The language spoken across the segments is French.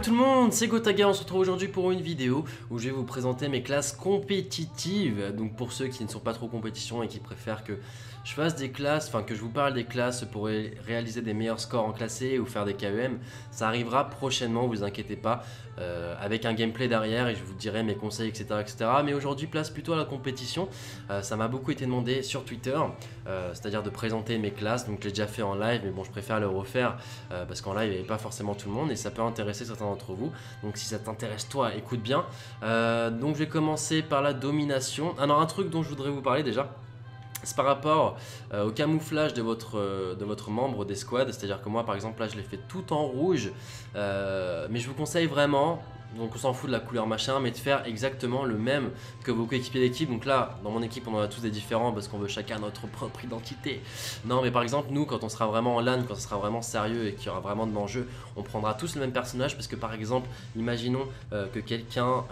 Tout le monde, c'est Gotaga, on se retrouve aujourd'hui pour une vidéo où je vais vous présenter mes classes compétitives. Donc pour ceux qui ne sont pas trop compétition et qui préfèrent que je fasse des classes, enfin que je vous parle des classes pour réaliser des meilleurs scores en classé ou faire des KEM, ça arrivera prochainement, vous inquiétez pas, avec un gameplay derrière et je vous dirai mes conseils, etc. etc. Mais aujourd'hui, place plutôt à la compétition. Ça m'a beaucoup été demandé sur Twitter, c'est-à-dire de présenter mes classes. Donc je l'ai déjà fait en live, mais bon, je préfère le refaire parce qu'en live, il n'y avait pas forcément tout le monde et ça peut intéresser certains d'entre vous. Donc si ça t'intéresse, toi, écoute bien. Donc je vais commencer par la domination. Alors un truc dont je voudrais vous parler déjà, c'est par rapport au camouflage de votre membre des squads. C'est-à-dire que moi par exemple là je l'ai fait tout en rouge, mais je vous conseille vraiment, donc on s'en fout de la couleur machin, mais de faire exactement le même que vos coéquipiers d'équipe. Donc là dans mon équipe on en a tous des différents parce qu'on veut chacun notre propre identité. Non mais par exemple nous quand on sera vraiment en LAN, quand ce sera vraiment sérieux et qu'il y aura vraiment de l'enjeu, on prendra tous le même personnage. Parce que par exemple imaginons que quelqu'un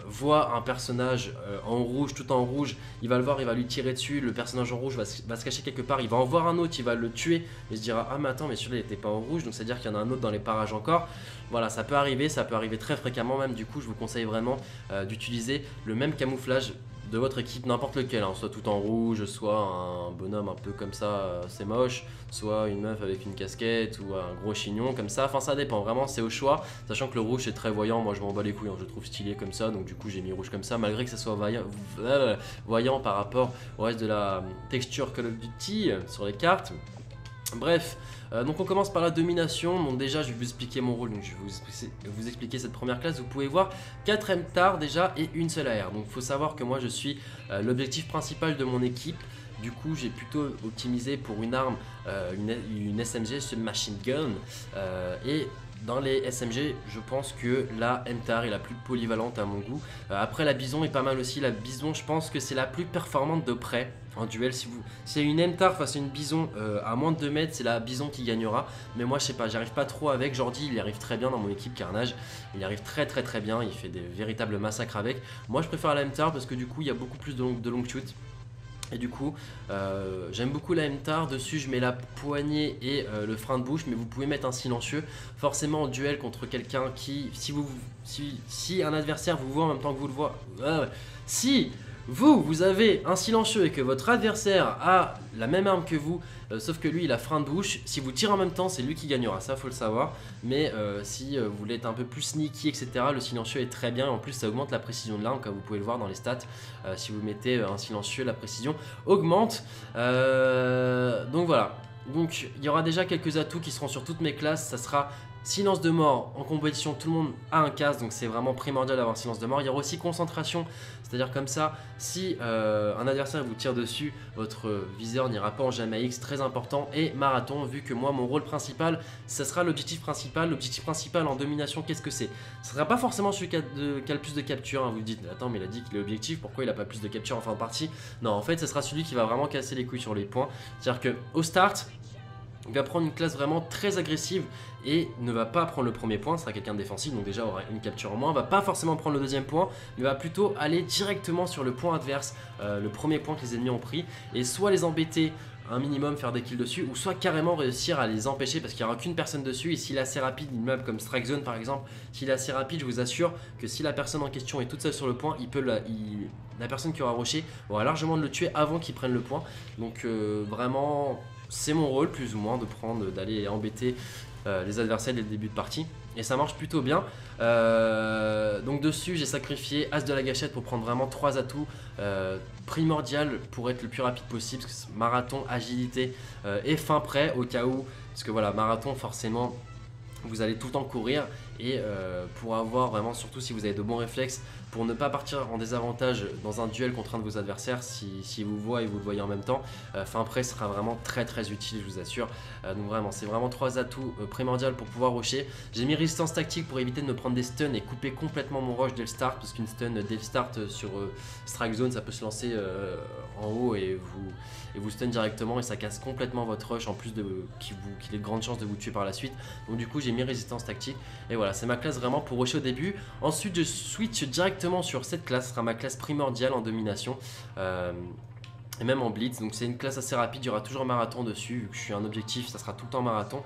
voit un personnage en rouge, tout en rouge, il va le voir, il va lui tirer dessus, le personnage en rouge va se cacher quelque part, il va en voir un autre, il va le tuer et se dira ah mais attends mais celui-là il n'était pas en rouge, donc c'est à dire qu'il y en a un autre dans les parages encore. Voilà, ça peut arriver très fréquemment même. Du coup je vous conseille vraiment d'utiliser le même camouflage de votre équipe, n'importe lequel, hein, soit tout en rouge, soit un bonhomme un peu comme ça, c'est moche, soit une meuf avec une casquette ou un gros chignon comme ça, enfin ça dépend, vraiment c'est au choix, sachant que le rouge c'est très voyant, moi je m'en bats les couilles, hein, je le trouve stylé comme ça, donc du coup j'ai mis rouge comme ça, malgré que ça soit voyant par rapport au reste de la texture Call of Duty sur les cartes. Bref, donc on commence par la domination. Donc déjà je vais vous expliquer mon rôle, donc je vais vous expliquer cette première classe. Vous pouvez voir 4 MTAR déjà et une seule AR. Donc il faut savoir que moi je suis l'objectif principal de mon équipe. Du coup j'ai plutôt optimisé pour une arme, une SMG, Submachine Gun, et dans les SMG, je pense que la MTAR est la plus polyvalente à mon goût. Après la Bison est pas mal aussi. La Bison, je pense que c'est la plus performante de près en duel. Si y a une MTAR face à une Bison à moins de 2 mètres, c'est la Bison qui gagnera. Mais moi je sais pas, j'arrive pas trop avec. Jordi il y arrive très bien dans mon équipe Carnage. Il y arrive très bien, il fait des véritables massacres avec. Moi je préfère la MTAR parce que du coup il y a beaucoup plus de long shoot. Et du coup, j'aime beaucoup la MTAR. Dessus, je mets la poignée et le frein de bouche, mais vous pouvez mettre un silencieux. Forcément, en duel contre quelqu'un qui, si un adversaire vous voit en même temps que vous le voit, si vous avez un silencieux et que votre adversaire a la même arme que vous, sauf que lui il a frein de bouche, si vous tirez en même temps c'est lui qui gagnera, ça faut le savoir. Mais si vous voulez être un peu plus sneaky etc, le silencieux est très bien. En plus ça augmente la précision de l'arme, comme vous pouvez le voir dans les stats. Si vous mettez un silencieux, la précision augmente. Donc voilà, donc il y aura déjà quelques atouts qui seront sur toutes mes classes. Ça sera silence de mort. En compétition tout le monde a un casque, donc c'est vraiment primordial d'avoir silence de mort. Il y aura aussi concentration, c'est-à-dire comme ça, si un adversaire vous tire dessus, votre viseur n'ira pas en jamais X, très important. Et marathon, vu que moi mon rôle principal, ça sera l'objectif principal. L'objectif principal en domination, qu'est-ce que c'est? Ce sera pas forcément celui qui a le plus de capture, hein. Vous dites, attends mais il a dit qu'il est objectif, pourquoi il a pas plus de capture en fin de partie? Non, en fait ce sera celui qui va vraiment casser les couilles sur les points. C'est-à-dire que au start, il va prendre une classe vraiment très agressive et ne va pas prendre le premier point, ce sera quelqu'un de défensif, donc déjà aura une capture en moins, va pas forcément prendre le deuxième point, mais va plutôt aller directement sur le point adverse, le premier point que les ennemis ont pris, et soit les embêter un minimum, faire des kills dessus, ou soit carrément réussir à les empêcher parce qu'il n'y aura qu'une personne dessus. Et s'il est assez rapide, une meuble comme Strike Zone par exemple, s'il est assez rapide, je vous assure que si la personne en question est toute seule sur le point, la personne qui aura rushé aura largement de le tuer avant qu'il prenne le point. Donc vraiment c'est mon rôle plus ou moins d'aller embêter les adversaires dès le début de partie, et ça marche plutôt bien. Donc dessus j'ai sacrifié As de la gâchette pour prendre vraiment 3 atouts primordial pour être le plus rapide possible, parce que marathon, agilité et fin prêt au cas où, parce que voilà, marathon forcément vous allez tout le temps courir, et pour avoir vraiment, surtout si vous avez de bons réflexes, pour ne pas partir en désavantage dans un duel contre un de vos adversaires si vous voit et vous le voyez en même temps. Fin prêt sera vraiment très utile, je vous assure. Donc vraiment, c'est vraiment 3 atouts primordiaux pour pouvoir rusher. J'ai mis résistance tactique pour éviter de me prendre des stuns et couper complètement mon rush dès le start, parce qu'une stun dès le start sur strike zone, ça peut se lancer en haut et vous stun directement et ça casse complètement votre rush, en plus qu'il ait de grandes chances de vous tuer par la suite. Donc du coup j'ai mis résistance tactique et voilà, c'est ma classe vraiment pour rusher au début. Ensuite je switch directement sur cette classe, ce sera ma classe primordiale en domination. Et même en blitz, donc c'est une classe assez rapide, il y aura toujours marathon dessus, vu que je suis un objectif, ça sera tout le temps marathon,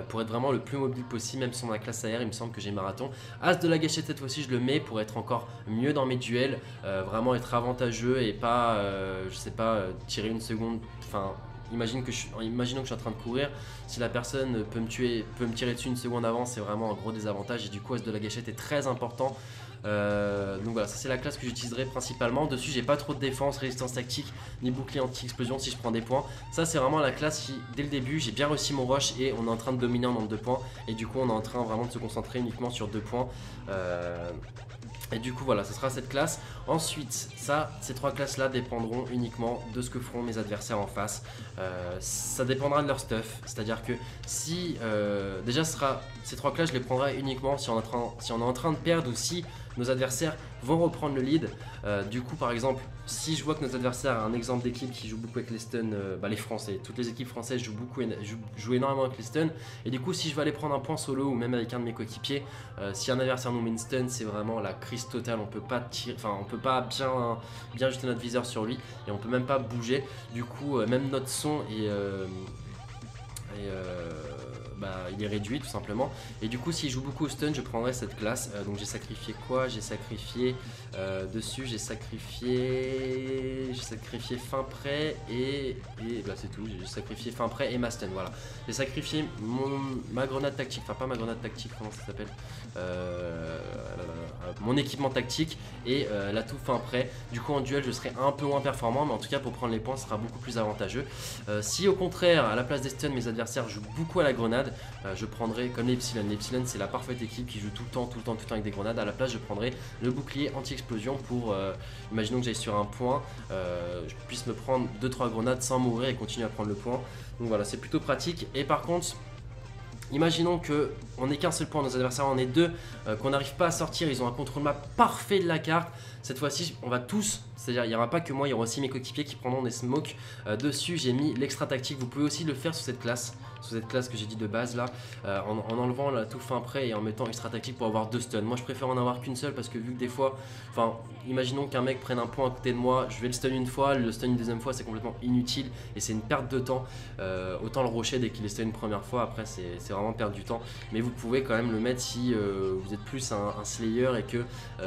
pour être vraiment le plus mobile possible, même sur ma classe AR, il me semble que j'ai marathon. As de la gâchette cette fois-ci, je le mets pour être encore mieux dans mes duels, vraiment être avantageux et pas, je sais pas, tirer une seconde, enfin... Imaginons que je suis en train de courir, si la personne peut me tirer dessus une seconde avant, c'est vraiment un gros désavantage et du coup As de la gâchette est très important. Donc voilà, ça c'est la classe que j'utiliserai principalement. Dessus j'ai pas trop de défense, résistance tactique ni bouclier anti-explosion si je prends des points. Ça c'est vraiment la classe qui dès le début j'ai bien réussi mon rush et on est en train de dominer en nombre de points. Et du coup on est en train vraiment de se concentrer uniquement sur 2 points. Et du coup voilà, ce sera cette classe. Ensuite, ces 3 classes là dépendront uniquement de ce que feront mes adversaires en face. Ça dépendra de leur stuff. C'est-à-dire que si déjà ces 3 classes, je les prendrai uniquement si on est en train de perdre ou si nos adversaires vont reprendre le lead. Du coup par exemple, si je vois que nos adversaires, un exemple d'équipe qui joue beaucoup avec les stuns, les Français, toutes les équipes françaises jouent énormément avec les stuns. Et du coup si je vais aller prendre un point solo ou même avec un de mes coéquipiers, si un adversaire nous met une stun, c'est vraiment la crise totale. On peut pas tirer, enfin on peut pas bien jeter notre viseur sur lui et on peut même pas bouger. Du coup même notre son il est réduit tout simplement. Et du coup s'il joue beaucoup au stun, je prendrai cette classe. Donc j'ai sacrifié quoi? J'ai sacrifié dessus, j'ai sacrifié fin prêt et c'est tout. J'ai sacrifié fin prêt et ma stun, voilà. J'ai sacrifié ma grenade tactique, enfin pas ma grenade tactique, comment ça s'appelle, mon équipement tactique et l'atout fin prêt. Du coup en duel je serai un peu moins performant, mais en tout cas pour prendre les points ce sera beaucoup plus avantageux. Si au contraire à la place des stuns mes adversaires jouent beaucoup à la grenade, je prendrai comme l'Epsilon. L'Epsilon c'est la parfaite équipe qui joue tout le temps avec des grenades. À la place je prendrai le bouclier anti-explosion pour, imaginons que j'aille sur un point, je puisse me prendre 2-3 grenades sans mourir et continuer à prendre le point. Donc voilà, c'est plutôt pratique. Et par contre, imaginons qu'on n'ait qu'un seul point, nos adversaires en aient 2, qu'on n'arrive pas à sortir, ils ont un contrôle map parfait de la carte. Cette fois-ci, on va tous, c'est-à-dire il n'y aura pas que moi, il y aura aussi mes coéquipiers qui prendront des smokes. Dessus, j'ai mis l'extra tactique. Vous pouvez aussi le faire sur cette classe que j'ai dit de base là, en enlevant la tout fin prêt et en mettant extra tactique pour avoir 2 stuns. Moi je préfère en avoir qu'une seule parce que vu que des fois, enfin imaginons qu'un mec prenne un point à côté de moi, je vais le stun une fois, le stun une deuxième fois c'est complètement inutile et c'est une perte de temps. Autant le rocher dès qu'il est stun une première fois, après c'est vraiment perdre du temps. Mais vous pouvez quand même le mettre si vous êtes plus un slayer et que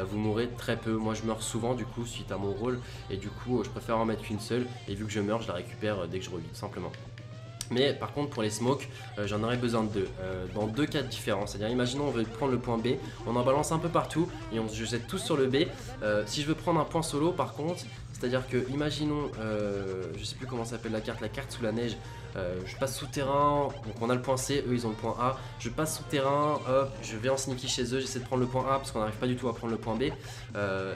vous mourrez très peu. Moi je meurs souvent du coup suite à mon rôle et du coup je préfère en mettre qu'une seule et vu que je meurs je la récupère dès que je revis tout simplement. Mais par contre pour les smokes, j'en aurais besoin de 2, dans 2 cas différents. C'est-à-dire imaginons on veut prendre le point B, on en balance un peu partout et on se jette tous sur le B. Si je veux prendre un point solo par contre, c'est-à-dire que imaginons, je sais plus comment s'appelle la carte sous la neige, je passe souterrain, donc on a le point C, eux ils ont le point A, je passe souterrain, hop, je vais en sneaky chez eux, j'essaie de prendre le point A parce qu'on n'arrive pas du tout à prendre le point B,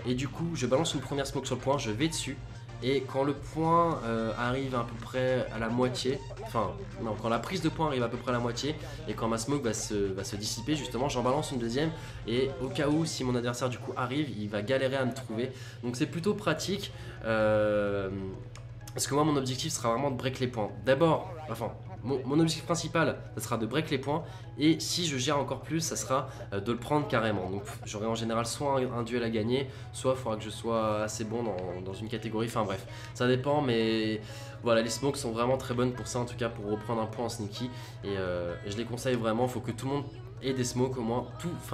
et du coup je balance une première smoke sur le point, je vais dessus. Et quand le point arrive à peu près à la moitié, enfin non, quand la prise de point arrive à peu près à la moitié et quand ma smoke va se dissiper justement, j'en balance une deuxième et au cas où si mon adversaire du coup arrive, il va galérer à me trouver. Donc c'est plutôt pratique parce que moi mon objectif sera vraiment de break les points. D'abord, enfin mon objectif principal ça sera de break les points et si je gère encore plus ça sera de le prendre carrément. Donc j'aurai en général soit un duel à gagner, soit il faudra que je sois assez bon dans une catégorie, enfin bref ça dépend, mais voilà les smokes sont vraiment très bonnes pour ça, en tout cas pour reprendre un point en sneaky et je les conseille vraiment. Il faut que tout le monde ait des smokes au moins,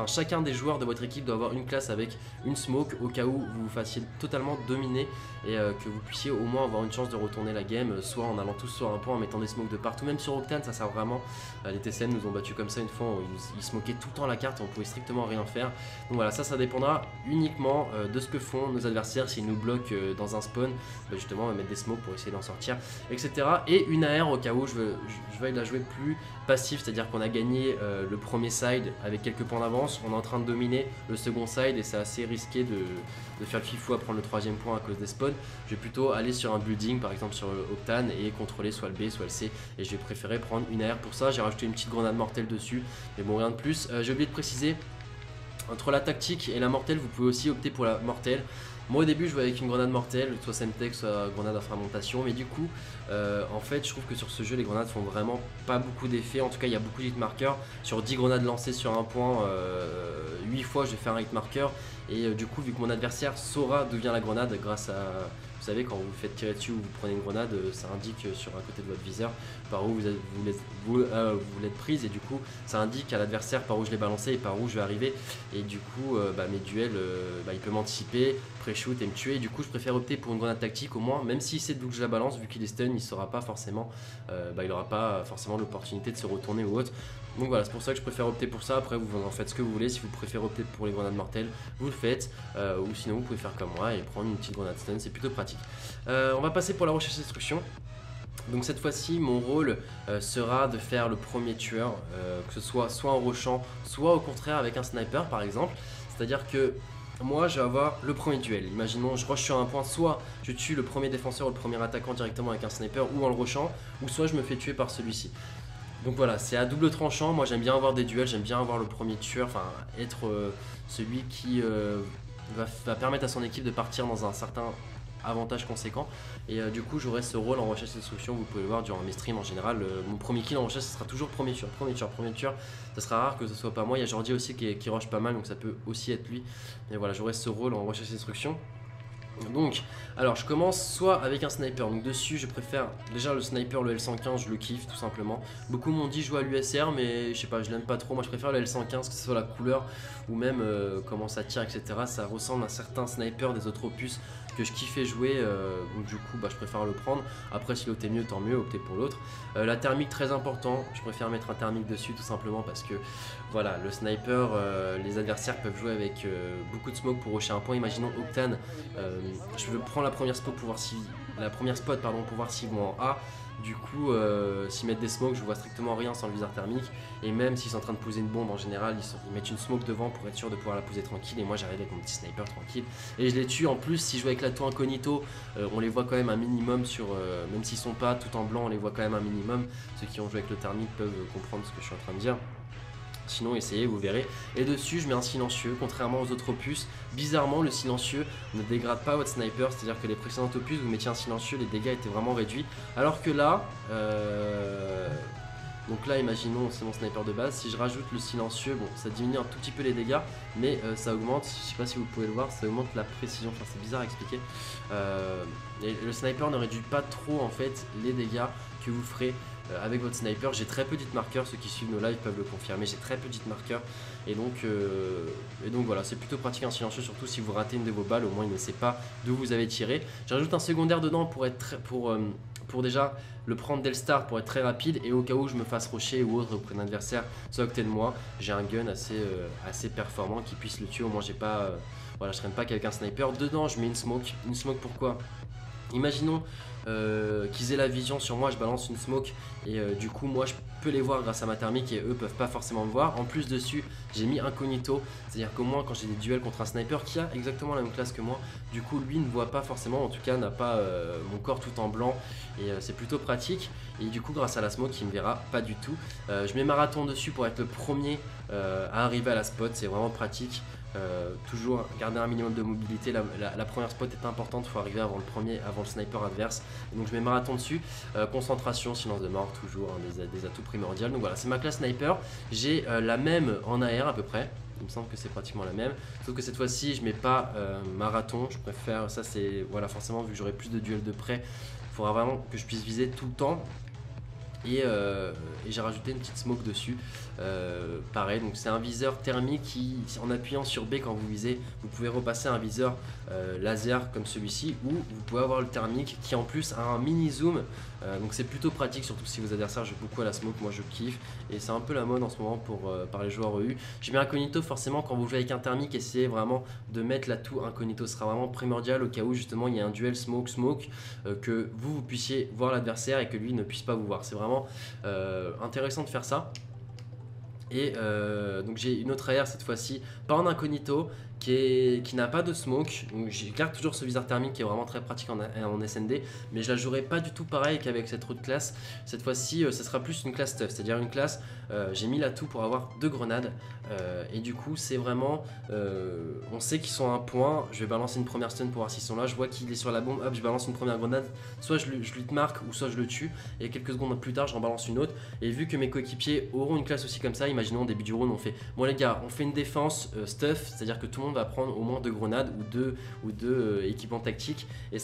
chacun des joueurs de votre équipe doit avoir une classe avec une smoke au cas où vous vous fassiez totalement dominer et que vous puissiez au moins avoir une chance de retourner la game, soit en allant tous sur un point en mettant des smokes de partout. Même sur Octane ça sert vraiment, les TCN nous ont battu comme ça une fois, ils smokaient tout le temps la carte et on pouvait strictement rien faire. Donc voilà, ça dépendra uniquement de ce que font nos adversaires. S'ils nous bloquent dans un spawn, justement on va mettre des smokes pour essayer d'en sortir, etc. Et une AR au cas où je vais la jouer plus passif, c'est à dire qu'on a gagné le premier side avec quelques points d'avance, on est en train de dominer le second side et c'est assez risqué de faire le fifou à prendre le troisième point à cause des spawns. Je vais plutôt aller sur un building, par exemple sur Octane, et contrôler soit le B soit le C, et je vais préférer prendre une AR pour ça. J'ai rajouté une petite grenade mortelle dessus, mais bon, rien de plus. J'ai oublié de préciser, entre la tactique et la mortelle, vous pouvez aussi opter pour la mortelle. Moi au début je jouais avec une grenade mortelle, soit Semtex, soit grenade à fragmentation, mais du coup en fait je trouve que sur ce jeu les grenades font vraiment pas beaucoup d'effet. En tout cas il y a beaucoup de hitmarkers. Sur 10 grenades lancées sur un point, 8 fois je vais faire un hitmarker, et du coup vu que mon adversaire saura d'où vient la grenade grâce à... Vous savez, quand vous vous faites tirer dessus ou vous prenez une grenade, ça indique sur un côté de votre viseur par où vous l'êtes prise, et du coup ça indique à l'adversaire par où je l'ai balancé et par où je vais arriver, et du coup mes duels il peut m'anticiper, pré-shoot et me tuer. Et du coup je préfère opter pour une grenade tactique, au moins même s'il sait d'où je la balance, vu qu'il est stun, il saura pas forcément, il n'aura pas forcément l'opportunité de se retourner ou autre. Donc voilà, c'est pour ça que je préfère opter pour ça. Après vous en faites ce que vous voulez, si vous préférez opter pour les grenades mortelles, vous le faites, ou sinon vous pouvez faire comme moi et prendre une petite grenade stun, c'est plutôt pratique. On va passer pour la recherche d'instruction. Donc cette fois-ci mon rôle sera de faire le premier tueur, que ce soit en rushant, soit au contraire avec un sniper par exemple. C'est à dire que moi je vais avoir le premier duel. Imaginons je rush sur un point, soit je tue le premier défenseur ou le premier attaquant directement avec un sniper ou en le rushant, ou soit je me fais tuer par celui-ci. Donc voilà, c'est à double tranchant. Moi j'aime bien avoir des duels, j'aime bien avoir le premier tueur, enfin être celui qui va permettre à son équipe de partir dans un certain avantage conséquent. Et du coup j'aurai ce rôle en recherche d'instruction. Vous pouvez le voir durant mes streams en général, mon premier kill en recherche ce sera toujours premier tueur. Ça sera rare que ce soit pas moi. Il y a Jordi aussi qui rush pas mal, donc ça peut aussi être lui. Mais voilà, j'aurai ce rôle en recherche d'instruction. Donc, alors je commence soit avec un sniper, donc dessus je préfère, déjà le sniper, le L115 je le kiffe tout simplement. Beaucoup m'ont dit jouer à l'USR, mais je sais pas, je l'aime pas trop. Moi je préfère le L115, que ce soit la couleur ou même comment ça tire, etc. Ça ressemble à certains snipers des autres opus que je kiffais jouer, donc du coup je préfère le prendre. Après si l'autre est mieux, tant mieux, optez pour l'autre. La thermique très important, je préfère mettre un thermique dessus tout simplement parce que voilà, le sniper, les adversaires peuvent jouer avec beaucoup de smoke pour rusher un point. Imaginons Octane, je veux prendre la première spot pour voir si s'ils vont en A. Du coup, s'ils mettent des smokes, je vois strictement rien sans le viseur thermique. Et même s'ils sont en train de poser une bombe, en général, ils mettent une smoke devant pour être sûr de pouvoir la poser tranquille. Et moi, j'arrive avec mon petit sniper tranquille. Et je les tue. En plus, si je joue avec l'atout incognito, on les voit quand même un minimum sur. Même s'ils sont pas tout en blanc, on les voit quand même un minimum. Ceux qui ont joué avec le thermique peuvent comprendre ce que je suis en train de dire. Sinon essayez, vous verrez. Et dessus je mets un silencieux, contrairement aux autres opus. Bizarrement le silencieux ne dégrade pas votre sniper, c'est à dire que les précédents opus vous mettiez un silencieux, les dégâts étaient vraiment réduits. Alors que là, donc là imaginons c'est mon sniper de base, si je rajoute le silencieux, bon ça diminue un tout petit peu les dégâts, mais ça augmente, je sais pas si vous pouvez le voir, ça augmente la précision, enfin c'est bizarre à expliquer. Et le sniper ne réduit pas trop en fait les dégâts que vous ferez avec votre sniper. J'ai très peu d'hitmarkers, ceux qui suivent nos lives peuvent le confirmer, j'ai très peu d'hitmarkers, et donc voilà, c'est plutôt pratique un silencieux, surtout si vous ratez une de vos balles, au moins il ne sait pas d'où vous avez tiré. J'ajoute un secondaire dedans pour déjà le prendre dès le start pour être très rapide, et au cas où je me fasse rusher ou autre auprès d'un adversaire soit à côté de moi, j'ai un gun assez performant qui puisse le tuer. Au moins j'ai pas voilà, je traîne pas quelqu'un sniper. Dedans je mets une smoke pourquoi? Imaginons qu'ils aient la vision sur moi, je balance une smoke et du coup moi je peux les voir grâce à ma thermique et eux peuvent pas forcément me voir. En plus dessus j'ai mis incognito, c'est à dire que moi quand j'ai des duels contre un sniper qui a exactement la même classe que moi, du coup lui ne voit pas forcément, en tout cas n'a pas mon corps tout en blanc, et c'est plutôt pratique. Et du coup grâce à la smoke il me verra pas du tout. Je mets marathon dessus pour être le premier à arriver à la spot, c'est vraiment pratique. Toujours garder un minimum de mobilité, la première spot est importante, il faut arriver avant le sniper adverse. Et donc je mets marathon dessus, concentration, silence de mort, toujours des atouts primordiaux. Donc voilà, c'est ma classe sniper, j'ai la même en AR à peu près. Il me semble que c'est pratiquement la même, sauf que cette fois-ci je mets pas marathon, je préfère, ça c'est, voilà, forcément vu que j'aurai plus de duels de près, il faudra vraiment que je puisse viser tout le temps. Et j'ai rajouté une petite smoke dessus, pareil, donc c'est un viseur thermique qui, en appuyant sur B quand vous visez, vous pouvez repasser un viseur laser comme celui-ci, ou vous pouvez avoir le thermique qui en plus a un mini zoom, donc c'est plutôt pratique, surtout si vos adversaires jouent beaucoup à la smoke. Moi je kiffe, et c'est un peu la mode en ce moment par les joueurs EU. Je mets incognito forcément quand vous jouez avec un thermique, essayez vraiment de mettre l'atout incognito, ce sera vraiment primordial au cas où justement il y a un duel smoke, que vous puissiez voir l'adversaire et que lui ne puisse pas vous voir. C'est vraiment intéressant de faire ça. Et donc j'ai une autre AR cette fois-ci, pas en incognito, qui n'a pas de smoke. Donc je garde toujours ce viseur thermique qui est vraiment très pratique en SND, mais je la jouerai pas du tout pareil qu'avec cette autre classe. Cette fois-ci, ça sera plus une classe stuff, c'est-à-dire une classe, j'ai mis l'atout pour avoir 2 grenades. Et du coup, c'est vraiment, on sait qu'ils sont à un point. Je vais balancer une première stun pour voir s'ils sont là. Je vois qu'il est sur la bombe, hop, je balance une première grenade. Soit je lui marque ou soit je le tue. Et quelques secondes plus tard, j'en balance une autre. Et vu que mes coéquipiers auront une classe aussi comme ça, imaginons au début du round, on fait bon les gars, on fait une défense stuff, c'est-à-dire que tout le monde va prendre au moins 2 grenades ou deux équipements tactiques. Et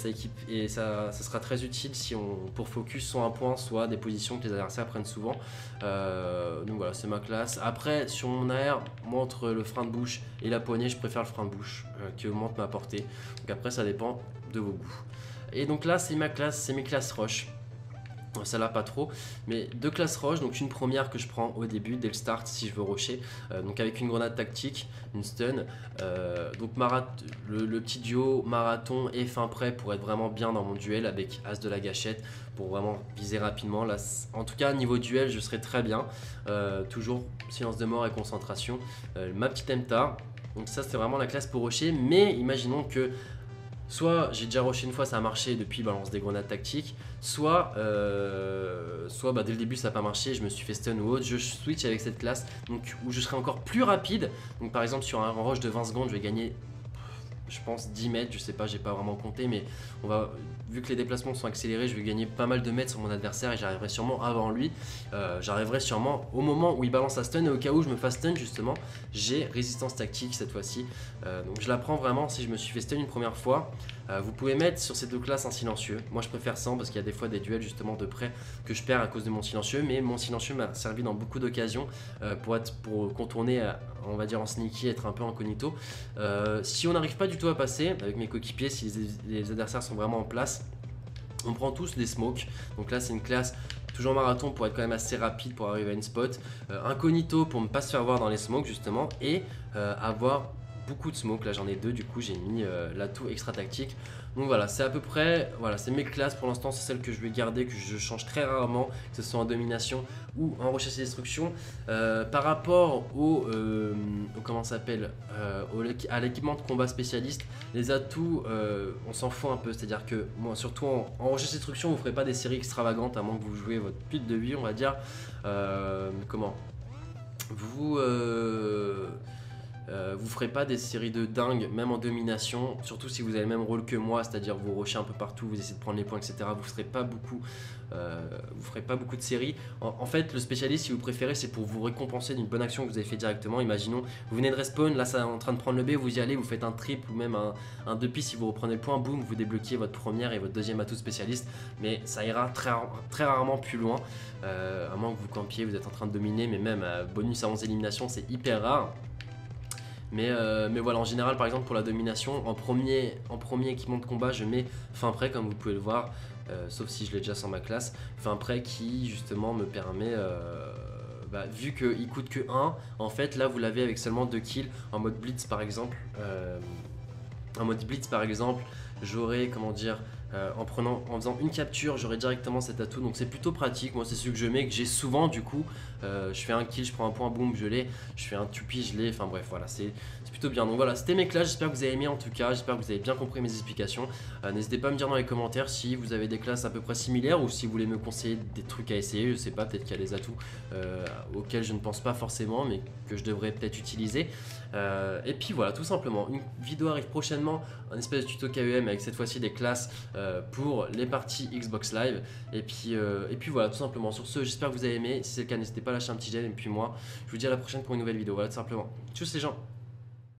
ça sera très utile si pour focus soit un point, soit des positions que les adversaires prennent souvent. Donc voilà, c'est ma classe. Après, sur mon AR, moi entre le frein de bouche et la poignée, je préfère le frein de bouche qui augmente ma portée. Donc après, ça dépend de vos goûts. Et donc là, c'est ma classe, c'est mes classes rush. Celle-là pas trop, mais 2 classes rush, donc une première que je prends au début dès le start si je veux rusher, donc avec une grenade tactique, une stun, donc le petit duo marathon et fin prêt pour être vraiment bien dans mon duel avec as de la gâchette pour vraiment viser rapidement. Là, en tout cas niveau duel je serai très bien, toujours silence de mort et concentration, ma petite MTA. Donc ça c'est vraiment la classe pour rusher, mais imaginons que soit j'ai déjà rushé une fois, ça a marché, depuis balance des grenades tactiques, soit bah, dès le début ça n'a pas marché, je me suis fait stun ou autre, je switch avec cette classe donc, où je serai encore plus rapide. Donc par exemple sur un rush de 20 secondes je vais gagner je pense 10 mètres, je sais pas, j'ai pas vraiment compté, mais vu que les déplacements sont accélérés, je vais gagner pas mal de mètres sur mon adversaire et j'arriverai sûrement avant lui. J'arriverai sûrement au moment où il balance sa stun, et au cas où je me fasse stun justement, j'ai résistance tactique cette fois-ci. Donc je la prends vraiment si je me suis fait stun une première fois. Vous pouvez mettre sur ces 2 classes un silencieux. Moi je préfère sans parce qu'il y a des fois des duels justement de près que je perds à cause de mon silencieux, mais mon silencieux m'a servi dans beaucoup d'occasions pour contourner, on va dire en sneaky, être un peu incognito. Si on n'arrive pas du tout à passer avec mes coéquipiers, si les adversaires sont vraiment en place, on prend tous des smokes. Donc là c'est une classe toujours marathon pour être quand même assez rapide pour arriver à une spot, incognito pour ne pas se faire voir dans les smokes justement, et avoir beaucoup de smoke. Là j'en ai 2, du coup j'ai mis l'atout extra tactique. Donc voilà, c'est à peu près, voilà, c'est mes classes pour l'instant, c'est celles que je vais garder, que je change très rarement, que ce soit en domination ou en recherche et destruction. Par rapport comment ça s'appelle, à l'équipement de combat spécialiste, les atouts, on s'en fout un peu, c'est-à-dire que moi, surtout en recherche et destruction, vous ne ferez pas des séries extravagantes à moins que vous jouez votre pute de vie, on va dire. Comment vous ferez pas des séries de dingue, même en domination, surtout si vous avez le même rôle que moi, c'est-à-dire vous rushez un peu partout, vous essayez de prendre les points, etc. Vous ferez pas beaucoup de séries. En fait, le spécialiste, si vous préférez, c'est pour vous récompenser d'une bonne action que vous avez fait directement. Imaginons, vous venez de respawn, là ça est en train de prendre le B, vous y allez, vous faites un triple ou même un 2 si vous reprenez le point, boum, vous débloquez votre première et votre deuxième atout spécialiste. Mais ça ira très rarement plus loin, à moins que vous campiez, vous êtes en train de dominer, mais même bonus à 11 éliminations, c'est hyper rare. Mais voilà, en général, par exemple pour la domination, en premier équipement de combat, je mets fin prêt comme vous pouvez le voir, sauf si je l'ai déjà sans ma classe. Fin prêt qui justement me permet, vu qu'il coûte que 1, en fait là vous l'avez avec seulement 2 kills en mode blitz par exemple. J'aurais, comment dire, en faisant une capture, j'aurai directement cet atout, donc c'est plutôt pratique. Moi c'est celui que je mets, que j'ai souvent du coup. Je fais un kill, je prends un point, boum, je l'ai. Je fais un tupi, je l'ai. Enfin bref, voilà, c'est plutôt bien. Donc voilà, c'était mes classes, j'espère que vous avez aimé en tout cas, j'espère que vous avez bien compris mes explications. N'hésitez pas à me dire dans les commentaires si vous avez des classes à peu près similaires ou si vous voulez me conseiller des trucs à essayer. Je sais pas, peut-être qu'il y a des atouts auxquels je ne pense pas forcément, mais que je devrais peut-être utiliser. Et puis voilà, tout simplement, une vidéo arrive prochainement, un espèce de tuto KEM avec cette fois-ci des classes pour les parties Xbox Live. Et puis voilà, tout simplement. Sur ce, j'espère que vous avez aimé. Si c'est le cas, n'hésitez pas à lâcher un petit j'aime. Et puis moi, je vous dis à la prochaine pour une nouvelle vidéo. Voilà, tout simplement. Tchuss les gens.